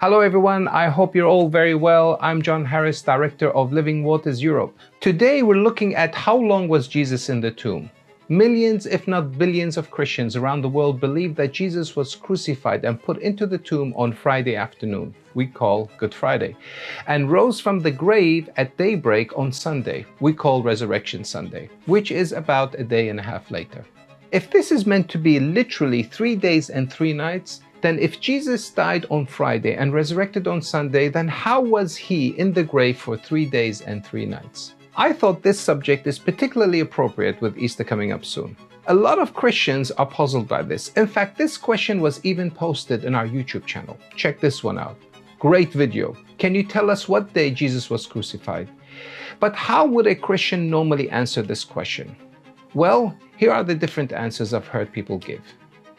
Hello everyone, I hope you're all very well. I'm John Harris, Director of Living Waters Europe. Today we're looking at how long was Jesus in the tomb. Millions, if not billions of Christians around the world believe that Jesus was crucified and put into the tomb on Friday afternoon, we call Good Friday, and rose from the grave at daybreak on Sunday, we call Resurrection Sunday, which is about a day and a half later. If this is meant to be literally 3 days and 3 nights, then if Jesus died on Friday and resurrected on Sunday, then how was he in the grave for 3 days and 3 nights? I thought this subject is particularly appropriate with Easter coming up soon. A lot of Christians are puzzled by this. In fact, this question was even posted in our YouTube channel. Check this one out. Great video. Can you tell us what day Jesus was crucified? But how would a Christian normally answer this question? Well, here are the different answers I've heard people give.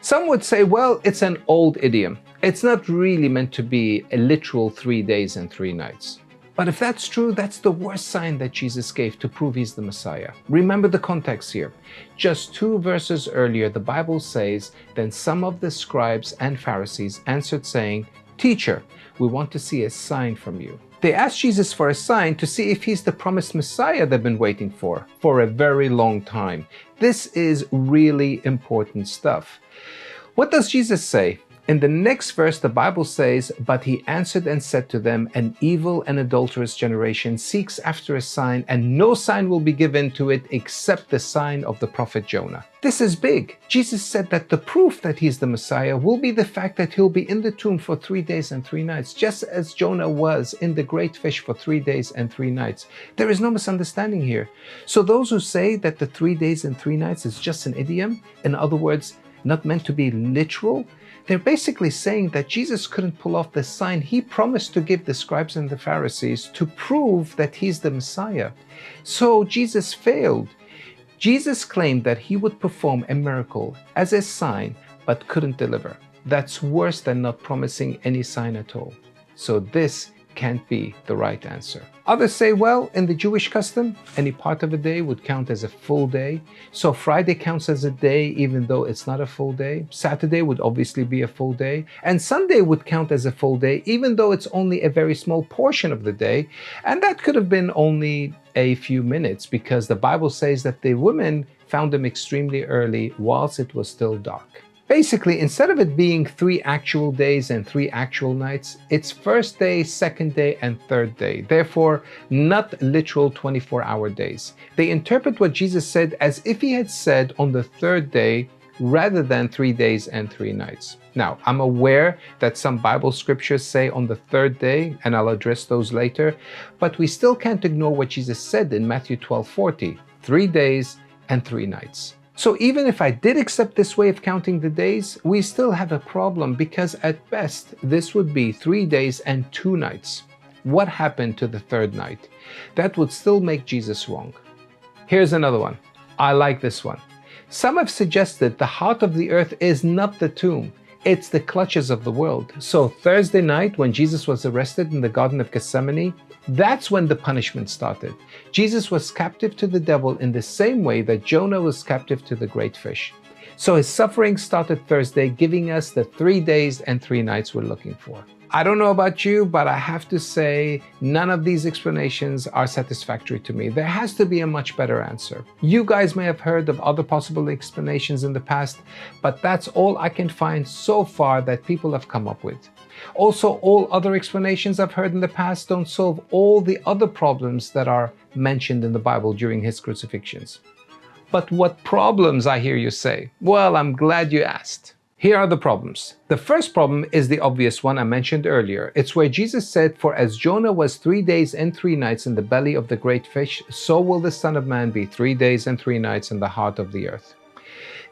Some would say, well, it's an old idiom. It's not really meant to be a literal 3 days and 3 nights. But if that's true, that's the worst sign that Jesus gave to prove he's the Messiah. Remember the context here. Just 2 verses earlier, the Bible says, then some of the scribes and Pharisees answered saying, "Teacher, we want to see a sign from you." They asked Jesus for a sign to see if he's the promised Messiah they've been waiting for a very long time. This is really important stuff. What does Jesus say? In the next verse, the Bible says, "But he answered and said to them, an evil and adulterous generation seeks after a sign, and no sign will be given to it except the sign of the prophet Jonah." This is big. Jesus said that the proof that he's the Messiah will be the fact that he'll be in the tomb for 3 days and 3 nights, just as Jonah was in the great fish for 3 days and 3 nights. There is no misunderstanding here. So those who say that the 3 days and 3 nights is just an idiom, in other words, not meant to be literal, they're basically saying that Jesus couldn't pull off the sign he promised to give the scribes and the Pharisees to prove that he's the Messiah. So Jesus failed. Jesus claimed that he would perform a miracle as a sign, but couldn't deliver. That's worse than not promising any sign at all. So this can't be the right answer. Others say, well, in the Jewish custom, any part of a day would count as a full day. So Friday counts as a day even though it's not a full day. Saturday would obviously be a full day. And Sunday would count as a full day even though it's only a very small portion of the day. And that could have been only a few minutes because the Bible says that the women found them extremely early whilst it was still dark. Basically, instead of it being 3 actual days and 3 actual nights, it's first day, second day, and third day. Therefore, not literal 24-hour days. They interpret what Jesus said as if he had said on the third day rather than 3 days and 3 nights. Now, I'm aware that some Bible scriptures say on the third day, and I'll address those later, but we still can't ignore what Jesus said in Matthew 12:40, 3 days and 3 nights. So even if I did accept this way of counting the days, we still have a problem because at best, this would be 3 days and 2 nights. What happened to the third night? That would still make Jesus wrong. Here's another one. I like this one. Some have suggested the heart of the earth is not the tomb. It's the clutches of the world. So Thursday night, when Jesus was arrested in the Garden of Gethsemane, that's when the punishment started. Jesus was captive to the devil in the same way that Jonah was captive to the great fish. So his suffering started Thursday, giving us the 3 days and 3 nights we're looking for. I don't know about you, but I have to say none of these explanations are satisfactory to me. There has to be a much better answer. You guys may have heard of other possible explanations in the past, but that's all I can find so far that people have come up with. Also, all other explanations I've heard in the past don't solve all the other problems that are mentioned in the Bible during his crucifixions. But what problems, I hear you say? Well, I'm glad you asked. Here are the problems. The first problem is the obvious one I mentioned earlier. It's where Jesus said, "For as Jonah was 3 days and 3 nights in the belly of the great fish, so will the Son of Man be 3 days and 3 nights in the heart of the earth."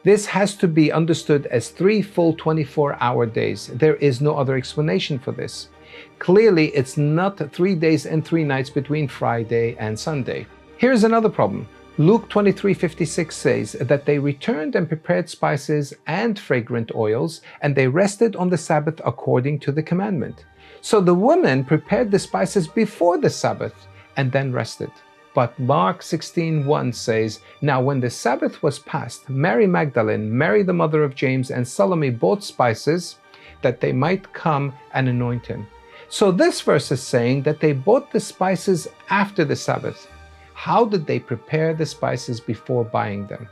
This has to be understood as 3 full 24-hour days. There is no other explanation for this. Clearly, it's not 3 days and 3 nights between Friday and Sunday. Here's another problem. Luke 23:56 says that they returned and prepared spices and fragrant oils, and they rested on the Sabbath according to the commandment. So the women prepared the spices before the Sabbath and then rested. But Mark 16:1 says, "Now when the Sabbath was past, Mary Magdalene, Mary the mother of James, and Salome bought spices that they might come and anoint him." So this verse is saying that they bought the spices after the Sabbath. How did they prepare the spices before buying them?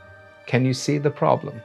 Can you see the problem?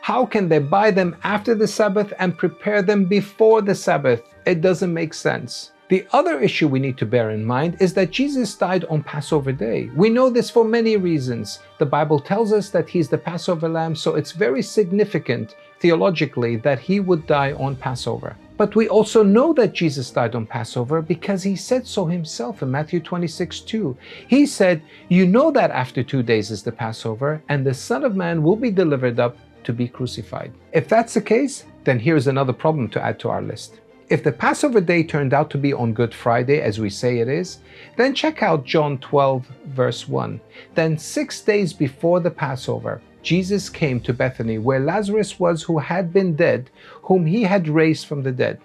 How can they buy them after the Sabbath and prepare them before the Sabbath? It doesn't make sense. The other issue we need to bear in mind is that Jesus died on Passover Day. We know this for many reasons. The Bible tells us that he's the Passover lamb, so it's very significant theologically that he would die on Passover. But we also know that Jesus died on Passover because he said so himself in Matthew 26:2. He said, "You know that after 2 days is the Passover, and the Son of Man will be delivered up to be crucified." If that's the case, then here's another problem to add to our list. If the Passover day turned out to be on Good Friday, as we say it is, then check out John 12, verse 1. Then 6 days before the Passover, Jesus came to Bethany, where Lazarus was who had been dead, whom he had raised from the dead.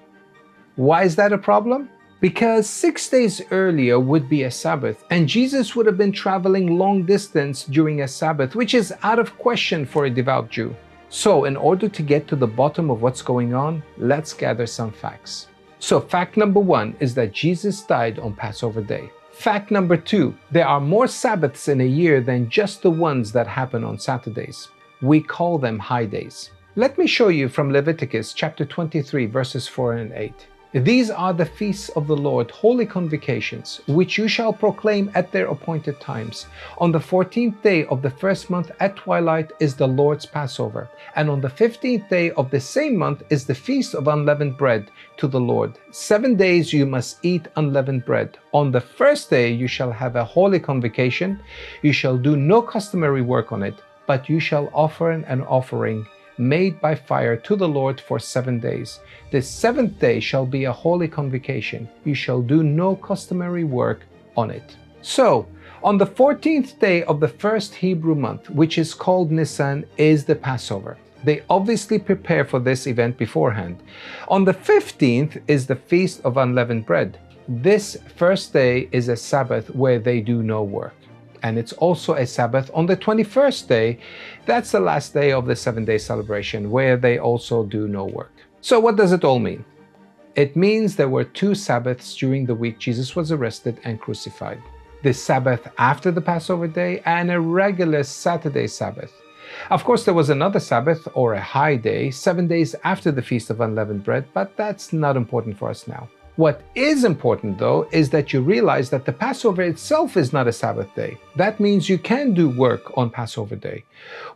Why is that a problem? Because 6 days earlier would be a Sabbath, and Jesus would have been traveling long distance during a Sabbath, which is out of question for a devout Jew. So, in order to get to the bottom of what's going on, let's gather some facts. So, fact number 1 is that Jesus died on Passover Day. Fact number 2, there are more Sabbaths in a year than just the ones that happen on Saturdays. We call them high days. Let me show you from Leviticus chapter 23, verses 4 and 8. These are the feasts of the Lord, holy convocations, which you shall proclaim at their appointed times. On the 14th day of the first month at twilight is the Lord's Passover, and on the 15th day of the same month is the feast of unleavened bread to the Lord. 7 days you must eat unleavened bread. On the first day you shall have a holy convocation. You shall do no customary work on it, but you shall offer an offering made by fire to the Lord for 7 days. The 7th day shall be a holy convocation. You shall do no customary work on it. So, on the 14th day of the first Hebrew month, which is called Nisan, is the Passover. They obviously prepare for this event beforehand. On the 15th is the Feast of Unleavened Bread. This first day is a Sabbath where they do no work. And it's also a Sabbath on the 21st day. That's the last day of the 7-day celebration, where they also do no work. So what does it all mean? It means there were 2 Sabbaths during the week Jesus was arrested and crucified. The Sabbath after the Passover day and a regular Saturday Sabbath. Of course, there was another Sabbath, or a high day, 7 days after the Feast of Unleavened Bread, but that's not important for us now. What is important, though, is that you realize that the Passover itself is not a Sabbath day. That means you can do work on Passover day.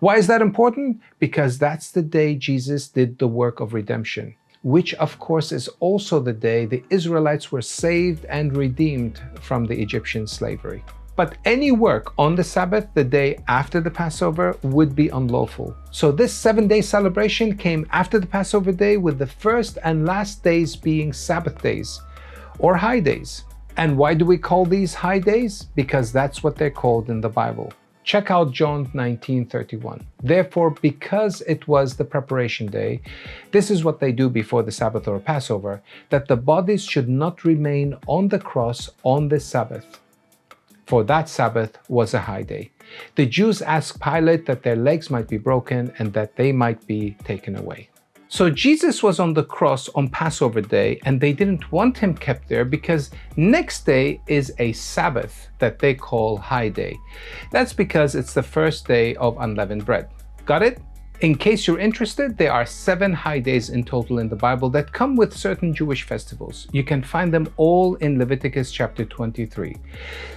Why is that important? Because that's the day Jesus did the work of redemption, which of course is also the day the Israelites were saved and redeemed from the Egyptian slavery. But any work on the Sabbath, the day after the Passover, would be unlawful. So this 7-day celebration came after the Passover day, with the first and last days being Sabbath days, or high days. And why do we call these high days? Because that's what they're called in the Bible. Check out John 19:31. Therefore, because it was the preparation day, this is what they do before the Sabbath or Passover, that the bodies should not remain on the cross on the Sabbath. For that Sabbath was a high day. The Jews asked Pilate that their legs might be broken and that they might be taken away. So Jesus was on the cross on Passover day, and they didn't want him kept there because next day is a Sabbath that they call high day. That's because it's the first day of unleavened bread. Got it? In case you're interested, there are 7 high days in total in the Bible that come with certain Jewish festivals. You can find them all in Leviticus chapter 23.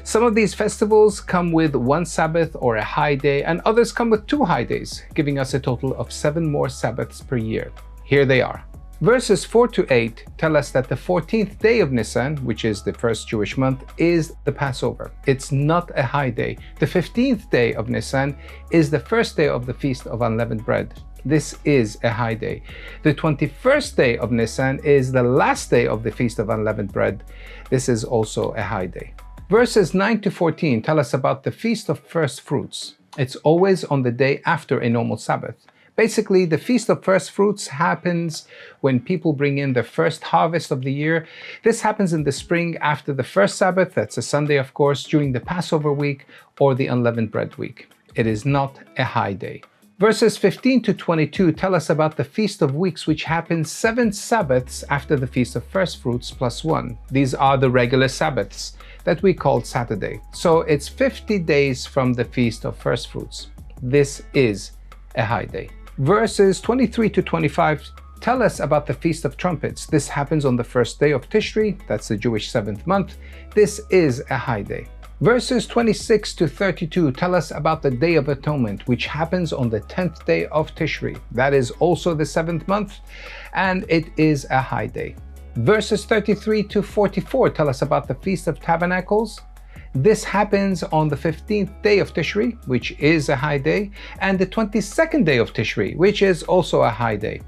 Some of these festivals come with 1 Sabbath or a high day, and others come with 2 high days, giving us a total of 7 more Sabbaths per year. Here they are. Verses 4 to 8 tell us that the 14th day of Nisan, which is the first Jewish month, is the Passover. It's not a high day. The 15th day of Nisan is the first day of the Feast of Unleavened Bread. This is a high day. The 21st day of Nisan is the last day of the Feast of Unleavened Bread. This is also a high day. Verses 9 to 14 tell us about the Feast of First Fruits. It's always on the day after a normal Sabbath. Basically, the Feast of First Fruits happens when people bring in their first harvest of the year. This happens in the spring after the first Sabbath, that's a Sunday of course, during the Passover week or the Unleavened Bread week. It is not a high day. Verses 15 to 22 tell us about the Feast of Weeks, which happens 7 Sabbaths after the Feast of First Fruits plus 1. These are the regular Sabbaths that we call Saturday. So it's 50 days from the Feast of First Fruits. This is a high day. Verses 23 to 25 tell us about the Feast of Trumpets. This happens on the first day of Tishri, that's the Jewish 7th month. This is a high day. Verses 26 to 32 tell us about the Day of Atonement, which happens on the 10th day of Tishri. That is also the 7th month, and it is a high day. Verses 33 to 44 tell us about the Feast of Tabernacles. This happens on the 15th day of Tishri, which is a high day, and the 22nd day of Tishri, which is also a high day.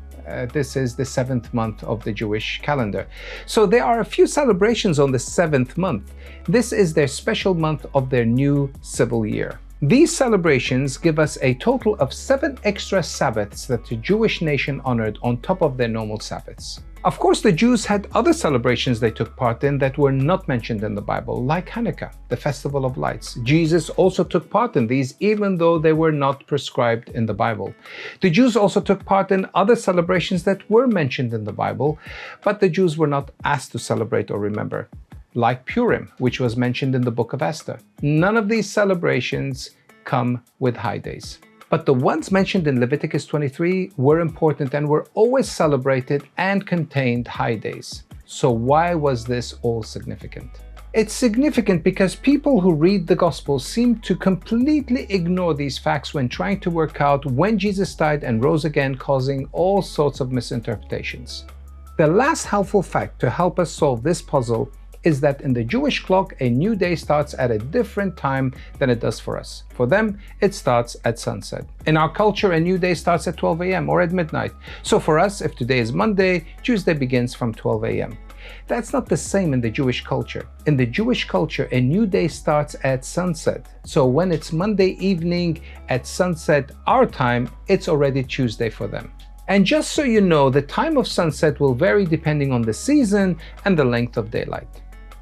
This is the 7th month of the Jewish calendar. So there are a few celebrations on the 7th month. This is their special month of their new civil year. These celebrations give us a total of 7 extra Sabbaths that the Jewish nation honored on top of their normal Sabbaths. Of course, the Jews had other celebrations they took part in that were not mentioned in the Bible, like Hanukkah, the Festival of Lights. Jesus also took part in these, even though they were not prescribed in the Bible. The Jews also took part in other celebrations that were mentioned in the Bible, but the Jews were not asked to celebrate or remember, like Purim, which was mentioned in the book of Esther. None of these celebrations come with high days. But the ones mentioned in Leviticus 23 were important and were always celebrated and contained high days. So why was this all significant? It's significant because people who read the Gospels seem to completely ignore these facts when trying to work out when Jesus died and rose again, causing all sorts of misinterpretations. The last helpful fact to help us solve this puzzle is that in the Jewish clock, a new day starts at a different time than it does for us. For them, it starts at sunset. In our culture, a new day starts at 12 a.m. or at midnight. So for us, if today is Monday, Tuesday begins from 12 a.m. That's not the same in the Jewish culture. In the Jewish culture, a new day starts at sunset. So when it's Monday evening at sunset, our time, it's already Tuesday for them. And just so you know, the time of sunset will vary depending on the season and the length of daylight.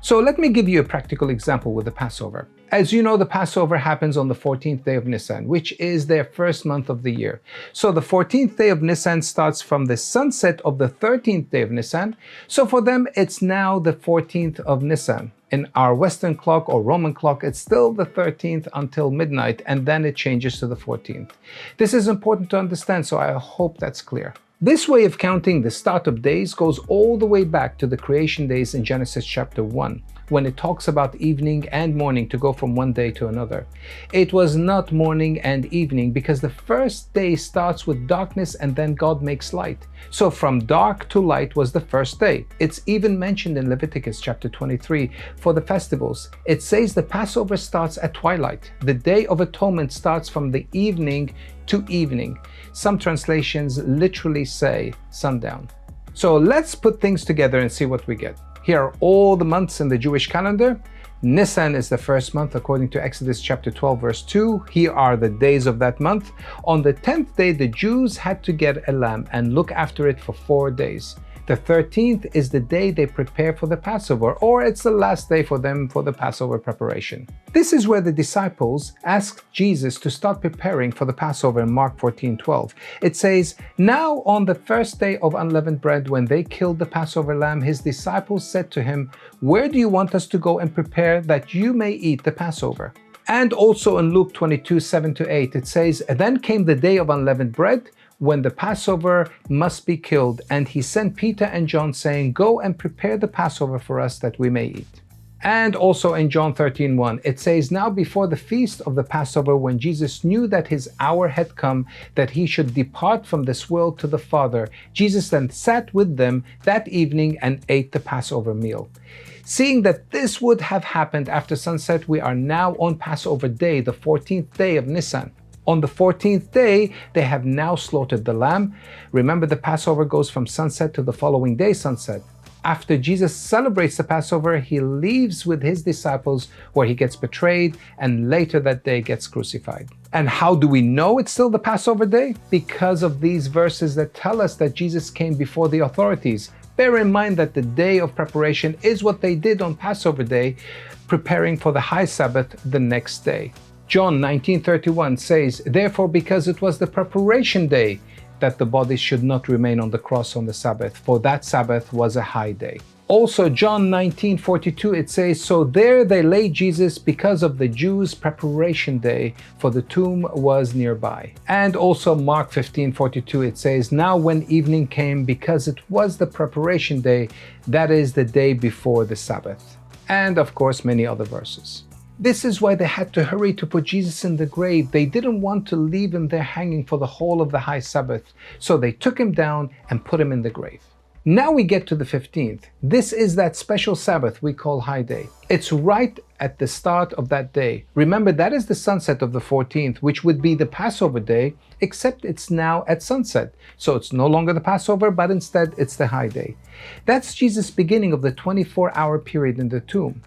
So let me give you a practical example with the Passover. As you know, the Passover happens on the 14th day of Nisan, which is their first month of the year. So the 14th day of Nisan starts from the sunset of the 13th day of Nisan. So for them, it's now the 14th of Nisan. In our Western clock or Roman clock, it's still the 13th until midnight, and then it changes to the 14th. This is important to understand, so I hope that's clear. This way of counting the start of days goes all the way back to the creation days in Genesis chapter 1, when it talks about evening and morning to go from one day to another. It was not morning and evening because the first day starts with darkness and then God makes light. So from dark to light was the first day. It's even mentioned in Leviticus chapter 23 for the festivals. It says the Passover starts at twilight. The Day of Atonement starts from the evening to evening. Some translations literally say sundown. So let's put things together and see what we get. Here are all the months in the Jewish calendar. Nisan is the first month according to Exodus chapter 12 verse 2. Here are the days of that month. On the 10th day, the Jews had to get a lamb and look after it for 4 days. The 13th is the day they prepare for the Passover, or it's the last day for them for the Passover preparation. This is where the disciples asked Jesus to start preparing for the Passover in Mark 14:12. It says, "Now on the first day of unleavened bread, when they killed the Passover lamb, his disciples said to him, 'Where do you want us to go and prepare that you may eat the Passover?'" And also in Luke 22:7-8, it says, "Then came the day of unleavened bread, when the Passover must be killed, and he sent Peter and John, saying, 'Go and prepare the Passover for us that we may eat.'" And also in John 13:1, it says, "Now before the feast of the Passover, when Jesus knew that his hour had come, that he should depart from this world to the Father, Jesus then sat with them that evening and ate the Passover meal." Seeing that this would have happened after sunset, we are now on Passover day, the 14th day of Nisan. On the 14th day, they have now slaughtered the lamb. Remember, the Passover goes from sunset to the following day sunset. After Jesus celebrates the Passover, he leaves with his disciples where he gets betrayed and later that day gets crucified. And how do we know it's still the Passover day? Because of these verses that tell us that Jesus came before the authorities. Bear in mind that the day of preparation is what they did on Passover day, preparing for the high Sabbath the next day. John 19:31 says, "Therefore, because it was the preparation day, that the bodies should not remain on the cross on the Sabbath, for that Sabbath was a high day." Also, John 19:42, it says, "So there they laid Jesus because of the Jews' preparation day, for the tomb was nearby." And also Mark 15:42, it says, "Now when evening came, because it was the preparation day, that is the day before the Sabbath." And of course, many other verses. This is why they had to hurry to put Jesus in the grave. They didn't want to leave him there hanging for the whole of the high Sabbath, so they took him down and put him in the grave. Now we get to the 15th. This is that special Sabbath we call High Day. It's right at the start of that day. Remember, that is the sunset of the 14th, which would be the Passover day, except it's now at sunset. So it's no longer the Passover, but instead it's the High Day. That's Jesus' beginning of the 24-hour period in the tomb.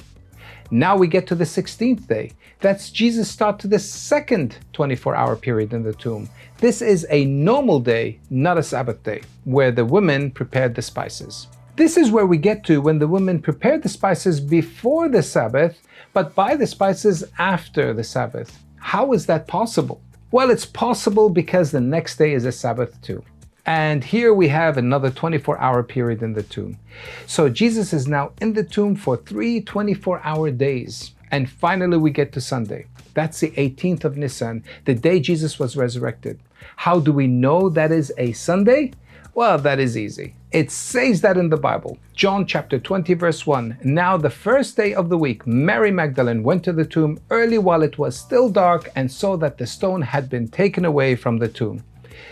Now we get to the 16th day. That's Jesus' start to the second 24-hour period in the tomb. This is a normal day, not a Sabbath day, where the women prepared the spices. This is where we get to when the women prepared the spices before the Sabbath, but buy the spices after the Sabbath. How is that possible? Well, it's possible because the next day is a Sabbath too. And here we have another 24-hour period in the tomb. So Jesus is now in the tomb for 3 24-hour days. And finally we get to Sunday. That's the 18th of Nisan, the day Jesus was resurrected. How do we know that is a Sunday? Well, that is easy. It says that in the Bible. John chapter 20 verse 1. "Now the first day of the week, Mary Magdalene went to the tomb early while it was still dark and saw that the stone had been taken away from the tomb."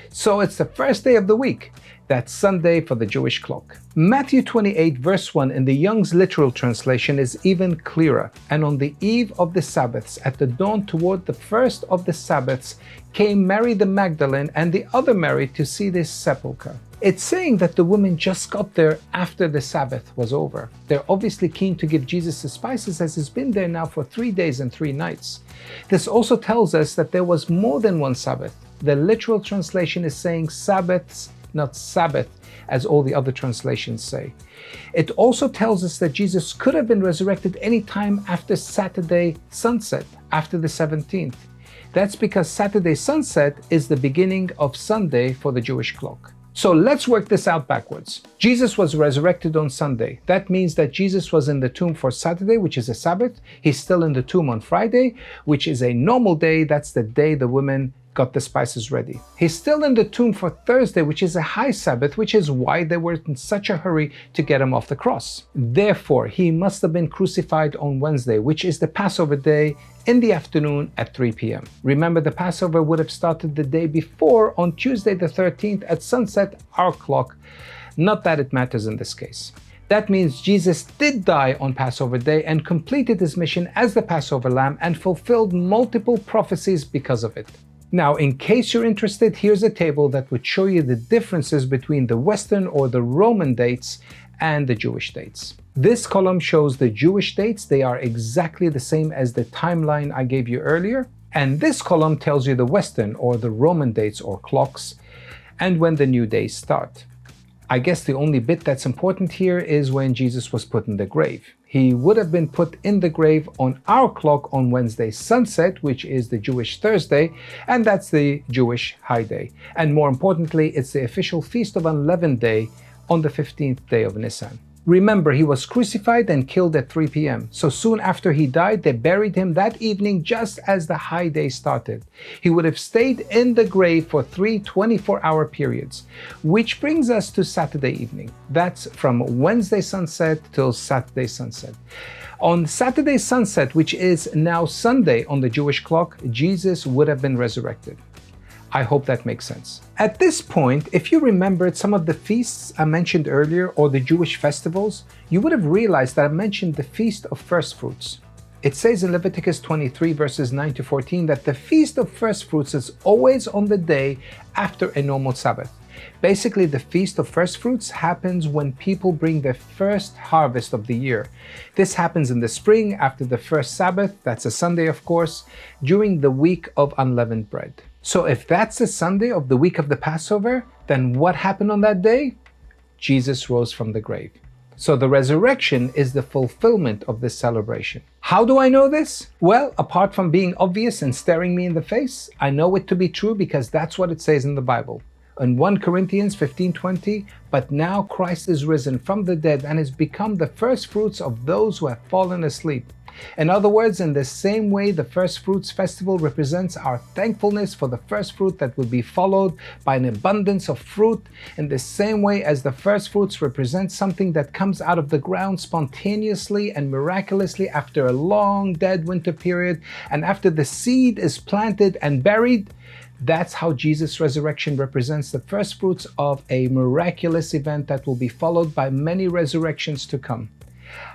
So it's the first day of the week. That's Sunday for the Jewish clock. Matthew 28 verse 1 in the Young's literal translation is even clearer. "And on the eve of the Sabbaths, at the dawn toward the first of the Sabbaths, came Mary the Magdalene and the other Mary to see this sepulchre." It's saying that the women just got there after the Sabbath was over. They're obviously keen to give Jesus the spices, as he's been there now for 3 days and 3 nights. This also tells us that there was more than one Sabbath. The literal translation is saying Sabbaths, not Sabbath, as all the other translations say. It also tells us that Jesus could have been resurrected any time after Saturday sunset, after the 17th. That's because Saturday sunset is the beginning of Sunday for the Jewish clock. So let's work this out backwards. Jesus was resurrected on Sunday. That means that Jesus was in the tomb for Saturday, which is a Sabbath. He's still in the tomb on Friday, which is a normal day. That's the day the women got the spices ready. He's still in the tomb for Thursday, which is a high Sabbath, which is why they were in such a hurry to get him off the cross. Therefore, he must have been crucified on Wednesday, which is the Passover day, in the afternoon at 3 p.m. Remember, the Passover would have started the day before on Tuesday the 13th at sunset, our clock. Not that it matters in this case. That means Jesus did die on Passover day and completed his mission as the Passover lamb and fulfilled multiple prophecies because of it. Now, in case you're interested, here's a table that would show you the differences between the Western or the Roman dates and the Jewish dates. This column shows the Jewish dates. They are exactly the same as the timeline I gave you earlier. And this column tells you the Western or the Roman dates or clocks and when the new days start. I guess the only bit that's important here is when Jesus was put in the grave. He would have been put in the grave on our clock on Wednesday sunset, which is the Jewish Thursday, and that's the Jewish high day. And more importantly, it's the official Feast of Unleavened Day on the 15th day of Nisan. Remember, he was crucified and killed at 3 p.m. So soon after he died, they buried him that evening just as the high day started. He would have stayed in the grave for 3 24-hour periods, which brings us to Saturday evening. That's from Wednesday sunset till Saturday sunset. On Saturday sunset, which is now Sunday on the Jewish clock, Jesus would have been resurrected. I hope that makes sense. At this point, if you remembered some of the feasts I mentioned earlier or the Jewish festivals, you would have realized that I mentioned the Feast of First Fruits. It says in Leviticus 23 verses 9 to 14 that the Feast of First Fruits is always on the day after a normal Sabbath. Basically, the Feast of First Fruits happens when people bring their first harvest of the year. This happens in the spring after the first Sabbath, that's a Sunday of course, during the week of unleavened bread. So if that's the Sunday of the week of the Passover, then what happened on that day? Jesus rose from the grave. So the resurrection is the fulfillment of this celebration. How do I know this? Well, apart from being obvious and staring me in the face, I know it to be true because that's what it says in the Bible. In 1 Corinthians 15:20, but now Christ is risen from the dead and has become the first fruits of those who have fallen asleep. In other words, in the same way the First Fruits Festival represents our thankfulness for the first fruit that will be followed by an abundance of fruit, in the same way as the first fruits represent something that comes out of the ground spontaneously and miraculously after a long dead winter period and after the seed is planted and buried, that's how Jesus' resurrection represents the first fruits of a miraculous event that will be followed by many resurrections to come.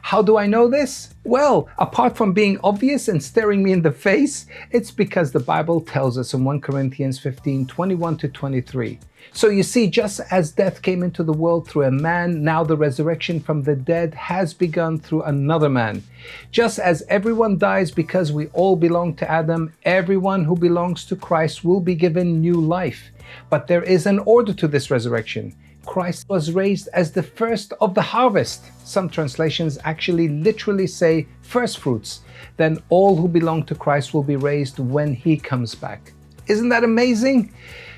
How do I know this? Well, apart from being obvious and staring me in the face, it's because the Bible tells us in 1 Corinthians 15:21-23. So you see, just as death came into the world through a man, now the resurrection from the dead has begun through another man. Just as everyone dies because we all belong to Adam, everyone who belongs to Christ will be given new life. But there is an order to this resurrection. Christ was raised as the first of the harvest. Some translations actually literally say first fruits. Then all who belong to Christ will be raised when he comes back. Isn't that amazing?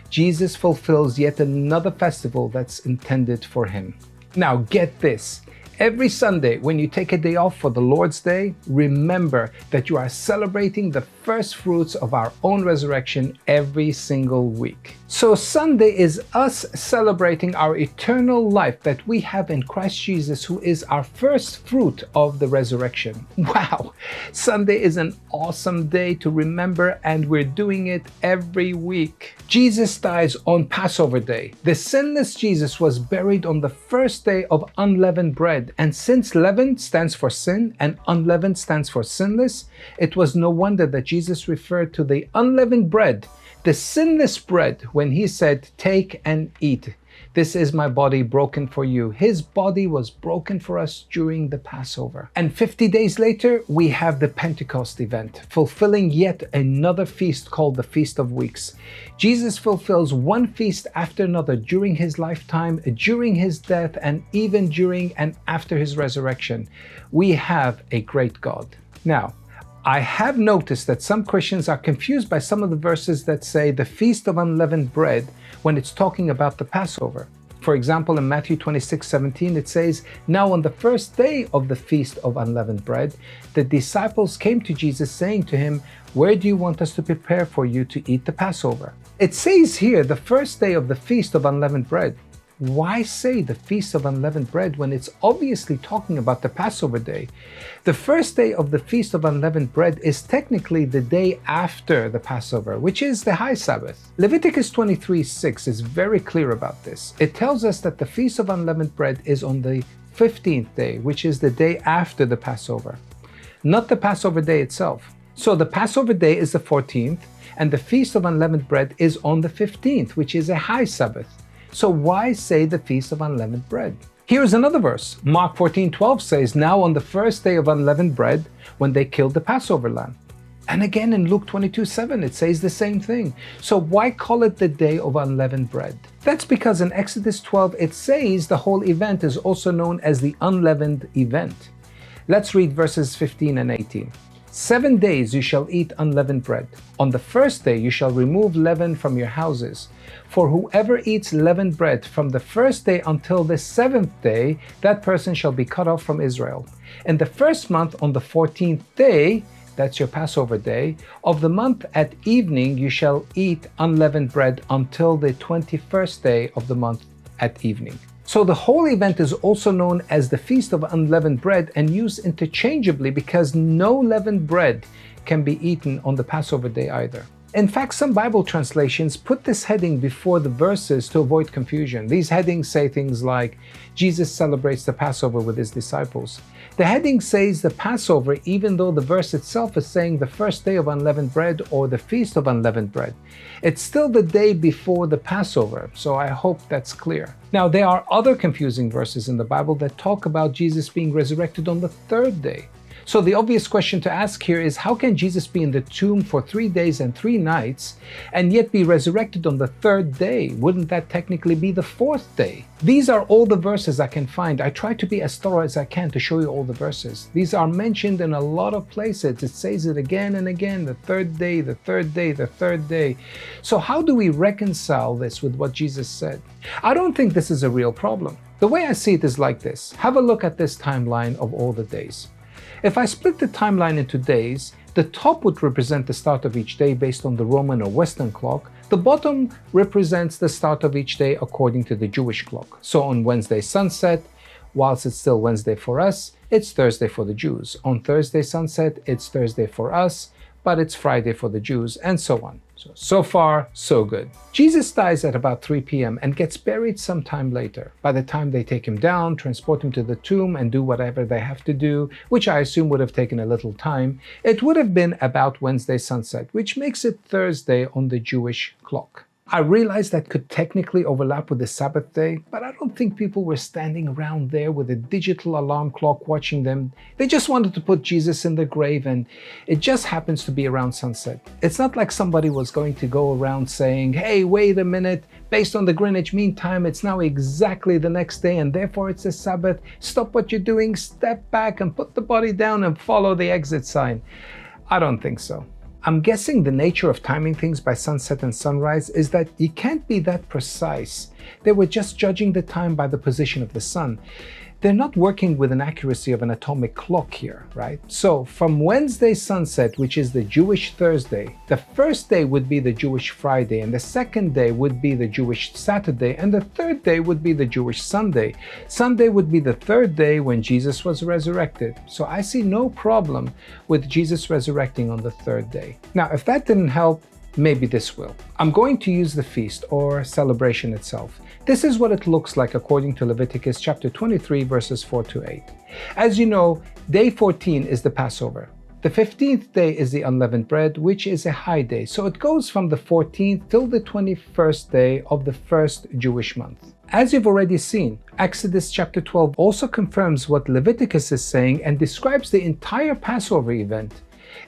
Jesus fulfills yet another festival that's intended for him. Now get this. Every Sunday, when you take a day off for the Lord's Day, remember that you are celebrating the first fruits of our own resurrection every single week. So Sunday is us celebrating our eternal life that we have in Christ Jesus, who is our first fruit of the resurrection. Wow! Sunday is an awesome day to remember, and we're doing it every week. Jesus dies on Passover Day. The sinless Jesus was buried on the first day of unleavened bread. And since leaven stands for sin and unleavened stands for sinless, it was no wonder that Jesus referred to the unleavened bread, the sinless bread, when he said, "Take and eat. This is my body broken for you." His body was broken for us during the Passover. And 50 days later, we have the Pentecost event, fulfilling yet another feast called the Feast of Weeks. Jesus fulfills one feast after another during his lifetime, during his death, and even during and after his resurrection. We have a great God. Now, I have noticed that some Christians are confused by some of the verses that say the Feast of Unleavened Bread when it's talking about the Passover. For example, in Matthew 26:17, it says, "Now on the first day of the Feast of Unleavened Bread, the disciples came to Jesus saying to him, 'Where do you want us to prepare for you to eat the Passover?'" It says here the first day of the Feast of Unleavened Bread. Why say the Feast of Unleavened Bread when it's obviously talking about the Passover day? The first day of the Feast of Unleavened Bread is technically the day after the Passover, which is the high Sabbath. Leviticus 23:6 is very clear about this. It tells us that the Feast of Unleavened Bread is on the 15th day, which is the day after the Passover, not the Passover day itself. So the Passover day is the 14th, and the Feast of Unleavened Bread is on the 15th, which is a high Sabbath. So why say the Feast of Unleavened Bread? Here's another verse. Mark 14:12 says, "Now on the first day of unleavened bread, when they killed the Passover lamb." And again in Luke 22:7, it says the same thing. So why call it the day of unleavened bread? That's because in Exodus 12, it says the whole event is also known as the unleavened event. Let's read verses 15 and 18. 7 days you shall eat unleavened bread. On the first day you shall remove leaven from your houses. For whoever eats leavened bread from the first day until the 7th day, that person shall be cut off from Israel. In the first month on the 14th day, that's your Passover day, of the month at evening you shall eat unleavened bread until the 21st day of the month at evening. So the whole event is also known as the Feast of Unleavened Bread and used interchangeably because no leavened bread can be eaten on the Passover day either. In fact, some Bible translations put this heading before the verses to avoid confusion. These headings say things like, Jesus celebrates the Passover with his disciples. The heading says the Passover, even though the verse itself is saying the first day of unleavened bread or the Feast of Unleavened Bread. It's still the day before the Passover, so I hope that's clear. Now, there are other confusing verses in the Bible that talk about Jesus being resurrected on the 3rd day. So the obvious question to ask here is, how can Jesus be in the tomb for 3 days and 3 nights and yet be resurrected on the 3rd day? Wouldn't that technically be the 4th day? These are all the verses I can find. I try to be as thorough as I can to show you all the verses. These are mentioned in a lot of places. It says it again and again, the 3rd day, the 3rd day, the 3rd day. So how do we reconcile this with what Jesus said? I don't think this is a real problem. The way I see it is like this. Have a look at this timeline of all the days. If I split the timeline into days, the top would represent the start of each day based on the Roman or Western clock. The bottom represents the start of each day according to the Jewish clock. So on Wednesday sunset, whilst it's still Wednesday for us, it's Thursday for the Jews. On Thursday sunset, it's Thursday for us, but it's Friday for the Jews, and so on. So far, so good. Jesus dies at about 3 p.m. and gets buried sometime later. By the time they take him down, transport him to the tomb, and do whatever they have to do, which I assume would have taken a little time, it would have been about Wednesday sunset, which makes it Thursday on the Jewish clock. I realize that could technically overlap with the Sabbath day, but I don't think people were standing around there with a digital alarm clock watching them. They just wanted to put Jesus in the grave, and it just happens to be around sunset. It's not like somebody was going to go around saying, hey, wait a minute, based on the Greenwich Mean Time, it's now exactly the next day and therefore it's a Sabbath. Stop what you're doing, step back and put the body down and follow the exit sign. I don't think so. I'm guessing the nature of timing things by sunset and sunrise is that you can't be that precise. They were just judging the time by the position of the sun. They're not working with an accuracy of an atomic clock here, right? So from Wednesday sunset, which is the Jewish Thursday, the first day would be the Jewish Friday, and the second day would be the Jewish Saturday, and the third day would be the Jewish Sunday. Sunday would be the 3rd day when Jesus was resurrected. So I see no problem with Jesus resurrecting on the 3rd day. Now, if that didn't help, maybe this will. I'm going to use the feast or celebration itself. This is what it looks like according to Leviticus chapter 23 verses 4 to 8. As you know, day 14 is the Passover. The 15th day is the unleavened bread, which is a high day. So it goes from the 14th till the 21st day of the first Jewish month. As you've already seen, Exodus chapter 12 also confirms what Leviticus is saying and describes the entire Passover event.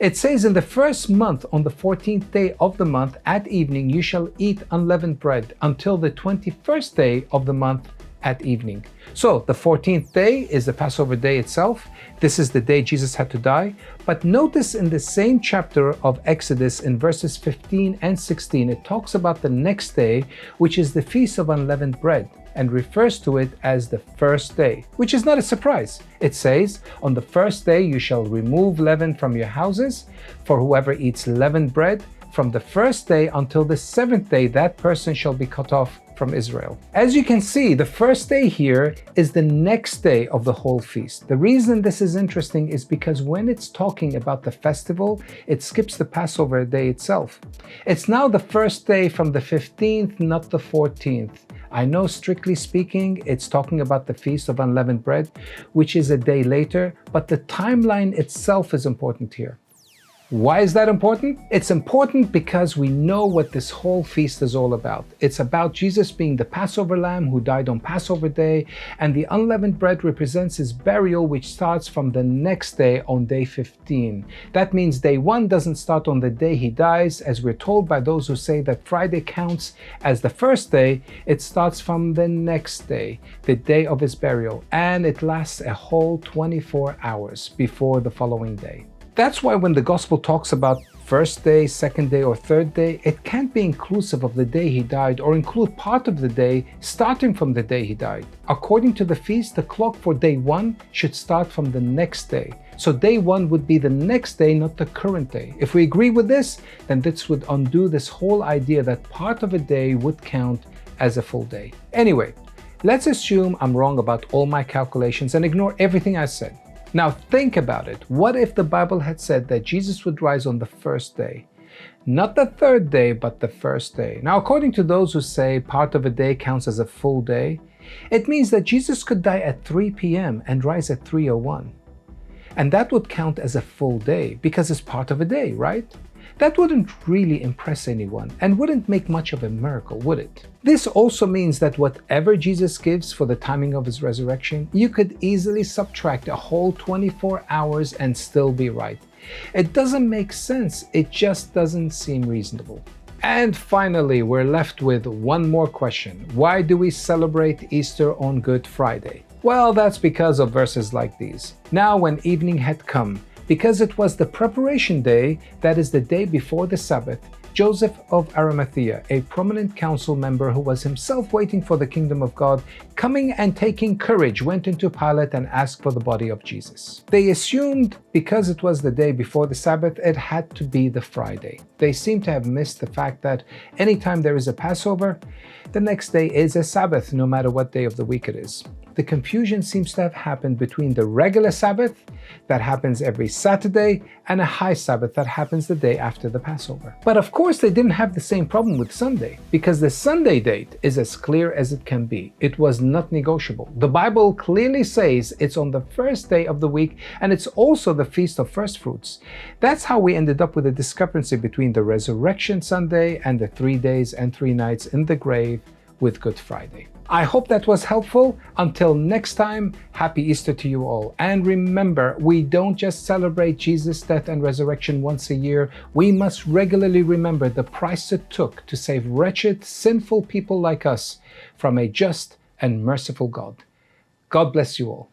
It says, in the first month, on the 14th day of the month, at evening, you shall eat unleavened bread until the 21st day of the month at evening. So the 14th day is the Passover day itself. This is the day Jesus had to die. But notice in the same chapter of Exodus, in verses 15 and 16, it talks about the next day, which is the Feast of Unleavened Bread, and refers to it as the first day, which is not a surprise. It says, on the first day you shall remove leaven from your houses, for whoever eats leavened bread, from the first day until the 7th day, that person shall be cut off from Israel. As you can see, the first day here is the next day of the whole feast. The reason this is interesting is because when it's talking about the festival, it skips the Passover day itself. It's now the first day from the 15th, not the 14th. I know, strictly speaking, it's talking about the Feast of Unleavened Bread, which is a day later, but the timeline itself is important here. Why is that important? It's important because we know what this whole feast is all about. It's about Jesus being the Passover lamb who died on Passover day, and the unleavened bread represents his burial, which starts from the next day on day 15. That means day 1 doesn't start on the day he dies, as we're told by those who say that Friday counts as the first day. It starts from the next day, the day of his burial, and it lasts a whole 24 hours before the following day. That's why when the gospel talks about first day, second day, or third day, it can't be inclusive of the day he died or include part of the day starting from the day he died. According to the feast, the clock for day 1 should start from the next day. So day 1 would be the next day, not the current day. If we agree with this, then this would undo this whole idea that part of a day would count as a full day. Anyway, let's assume I'm wrong about all my calculations and ignore everything I said. Now think about it. What if the Bible had said that Jesus would rise on the first day? Not the third day, but the first day. Now, according to those who say part of a day counts as a full day, it means that Jesus could die at 3 p.m. and rise at 3:01. And that would count as a full day because it's part of a day, right? That wouldn't really impress anyone and wouldn't make much of a miracle, would it? This also means that whatever Jesus gives for the timing of his resurrection, you could easily subtract a whole 24 hours and still be right. It doesn't make sense, it just doesn't seem reasonable. And finally, we're left with one more question. Why do we celebrate Easter on Good Friday? Well, that's because of verses like these. Now when evening had come, because it was the preparation day, that is the day before the Sabbath, Joseph of Arimathea, a prominent council member who was himself waiting for the kingdom of God, coming and taking courage, went into Pilate and asked for the body of Jesus. They assumed because it was the day before the Sabbath, it had to be the Friday. They seem to have missed the fact that anytime there is a Passover, the next day is a Sabbath, no matter what day of the week it is. The confusion seems to have happened between the regular Sabbath that happens every Saturday and a high Sabbath that happens the day after the Passover. But of course, they didn't have the same problem with Sunday, because the Sunday date is as clear as it can be. It was not negotiable. The Bible clearly says it's on the first day of the week, and it's also the Feast of First Fruits. That's how we ended up with a discrepancy between the Resurrection Sunday and the 3 days and 3 nights in the grave with Good Friday. I hope that was helpful. Until next time, happy Easter to you all. And remember, we don't just celebrate Jesus' death and resurrection once a year. We must regularly remember the price it took to save wretched, sinful people like us from a just and merciful God. God bless you all.